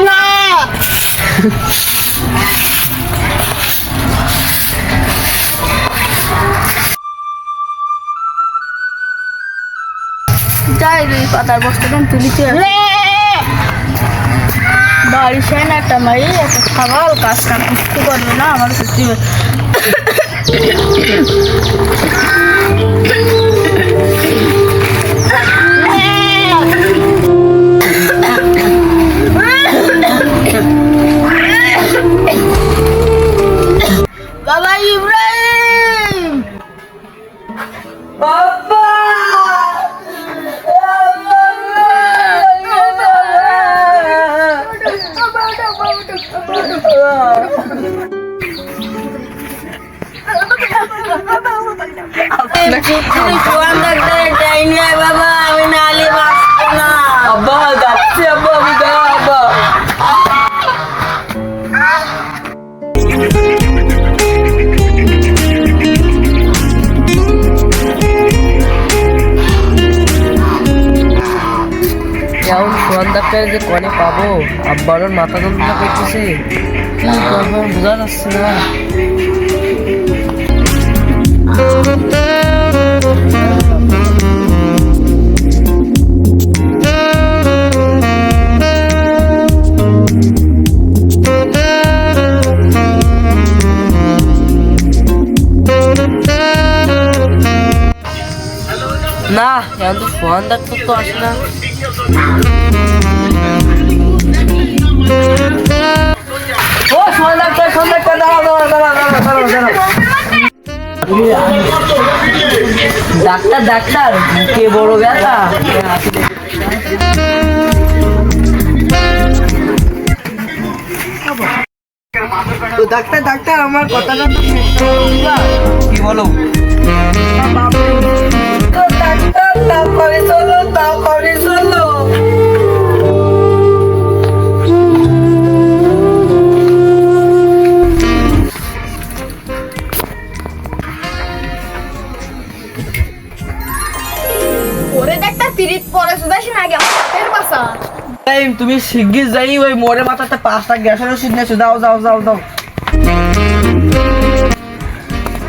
না যাই রে পাতার বস্তাটা তুলিতে বাড়ি সে না একটা মাই একটা খাবার কাজটা করতে পারবে না আমার সত্যি বাবা ইব্রাহিম বাবা বাবা আমি নালি বাঁচবো না আব্বা যাচ্ছি আব্বা আমি যা আব্বা কেমন সোয়ান ডাক্তার যে কনে পাবো আব্বার মাথা যন্ত্রণা করতেছে কি করবো বোঝা যাচ্ছে না। না এখন তো সোয়ান ডাক্তার তো আসে না। ও সোয়ান ডাক্তার ডাক্তার ডাক্তার কে বড় ব্যথা তো ডাক্তার ডাক্তার আমার কথাটা কি বলো তো ডাক্তার তাও করে চলো ওরে ডাক্তার তিরিত পরে সুদাসি না গেল ফের বাসা তুমি শিগগির যাই ওই মোড়ের মাথাতে 5টা গ্যাসের ওষুধ নিয়েছো দাও যাও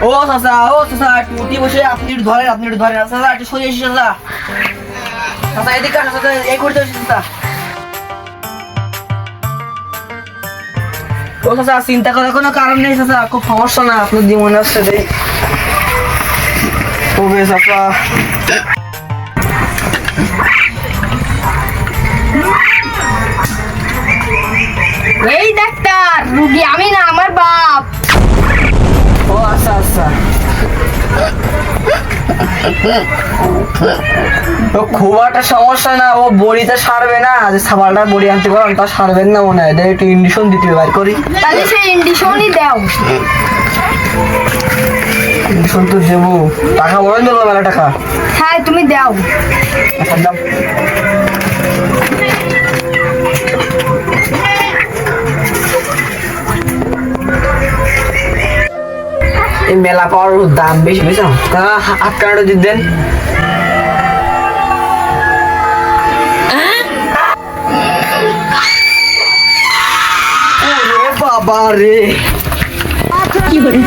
ও চাচা একটু উঠি বসে আপনি একটু ধরেন চাচা একটু সরে এসে চাচা এদিকে আসো চাচা এই করতে এসে চাচা ও চাচা চিন্তা করার কোনো কারণ নেই চাচা খুব সমস্যা না আপনার দিয়ে মনে হচ্ছে রে তবে চাচা এই ডাক্তার রুগী আমি না আমার বাপ ও আচ্ছা তো খুব একটা সমস্যা না ও বড়িতে সারবে না যে সাবালটা বড়ি আনতে পারেন তা সারবেন না মনে হয় একটু ইন্ডিশন দিতে বার করি তাহলে সেই ইন্ডিশনই দাও ইন্ডিশন তো দেবো টাকা বলেন দেবো মেলা টাকা হ্যাঁ তুমি দাও আচ্ছা দাম এই মেলা পাওয়ার দাম বেশি বুঝছো তা হাত কাটা দিতেন বাবা রে কি বলে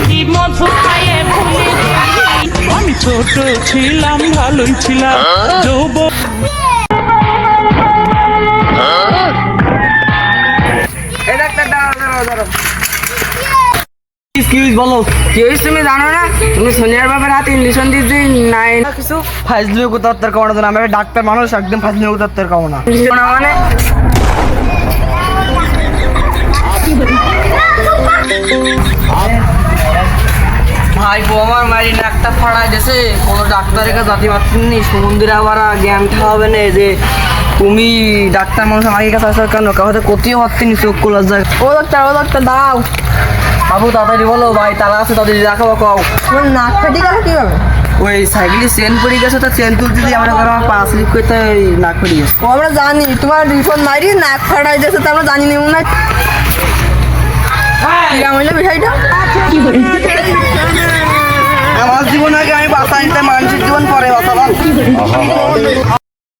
কি বলে আমি ছোট ছিলাম ভালোই ছিলাম যৌবন বলো কি হয়েছে তুমি জানো না তুমি সোনিয়ার বাবার হাতে ইঞ্জেকশন দিয়েছি নাই না কিছু ফাজলিও কোথাও কামনা জানো আমি ডাক্তার মানুষ একদম ফাজলিও কোথাও কামনা মানে ভাই আমার মারি নাকটা ফাড়া গেছে কোনো ডাক্তারের কাছে জাতি পাচ্ছেন সমুদ্রে আবার জ্ঞানটা হবে না যে তুমি ডাক্তার মানুষ আমাকে কাছে আসার কেন কাউকে কোথাও হচ্ছে নি চোখ খোলা যায় ও ডাক্তার দাও বাবু তাড়াতাড়ি বলো ভাই তারা আছে তাদের দেখাবো কাউ নাক ফাটি গেল কি হবে ওই সাইকেলে চেন পড়ে গেছে, তো চেন তুলতে দিয়ে আমরা আমার পা স্লিপ করতে নাক পড়ে গেছে। ও আমরা জানি তোমার রিপোর্ট মারি নাক ফাটাই দিয়েছে, তো আমরা জানি না কিরাম হইলো বিষয়টা। আমার জীবন আগে আমি বাঁচাই, তাই মানুষের জীবন পরে বাঁচালাম।